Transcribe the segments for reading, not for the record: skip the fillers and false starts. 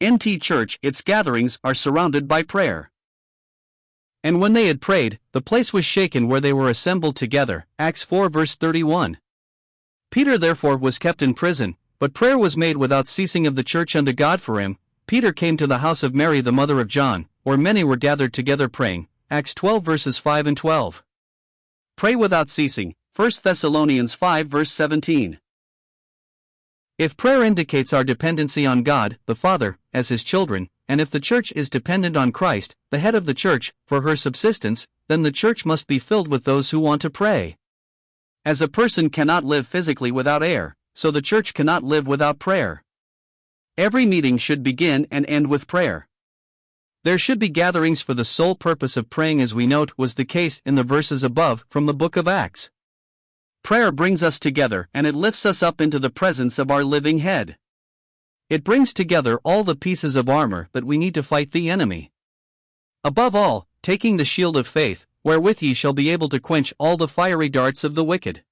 NT Church, its gatherings are surrounded by prayer. And when they had prayed, the place was shaken where they were assembled together. Acts 4 verse 31. Peter therefore was kept in prison, but prayer was made without ceasing of the church unto God for him. Peter came to the house of Mary the mother of John, where many were gathered together praying. Acts 12 verses 5 and 12. Pray without ceasing. 1 Thessalonians 5 verse 17. If prayer indicates our dependency on God, the Father, as His children, and if the church is dependent on Christ, the head of the church, for her subsistence, then the church must be filled with those who want to pray. As a person cannot live physically without air, so the church cannot live without prayer. Every meeting should begin and end with prayer. There should be gatherings for the sole purpose of praying, as we note was the case in the verses above from the book of Acts. Prayer brings us together and it lifts us up into the presence of our living head. It brings together all the pieces of armor that we need to fight the enemy. Above all, taking the shield of faith, wherewith ye shall be able to quench all the fiery darts of the wicked.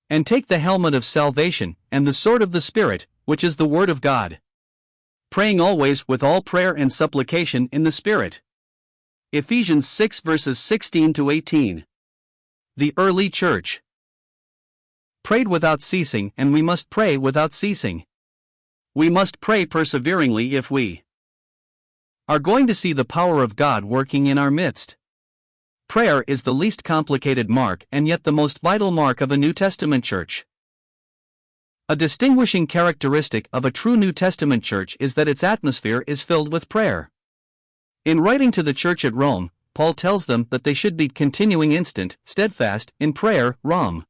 And take the helmet of salvation, and the sword of the Spirit, which is the word of God. Praying always with all prayer and supplication in the Spirit. Ephesians 6 verses 16 to 18. The early church prayed without ceasing, and we must pray without ceasing. We must pray perseveringly if we are going to see the power of God working in our midst. Prayer is the least complicated mark and yet the most vital mark of a New Testament church. A distinguishing characteristic of a true New Testament church is that its atmosphere is filled with prayer. In writing to the church at Rome, Paul tells them that they should be continuing instant, steadfast, in prayer. Rom.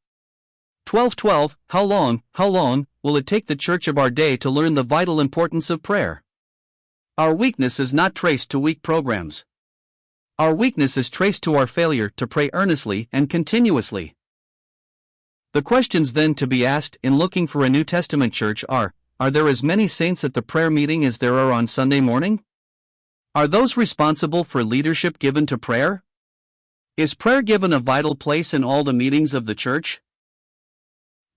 12:12. How long will it take the church of our day to learn the vital importance of prayer? Our weakness is not traced to weak programs. Our weakness is traced to our failure to pray earnestly and continuously. The questions then to be asked in looking for a New Testament church are there as many saints at the prayer meeting as there are on Sunday morning? Are those responsible for leadership given to prayer? Is prayer given a vital place in all the meetings of the church?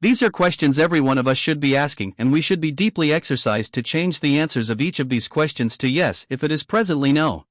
These are questions every one of us should be asking, and we should be deeply exercised to change the answers of each of these questions to yes if it is presently no.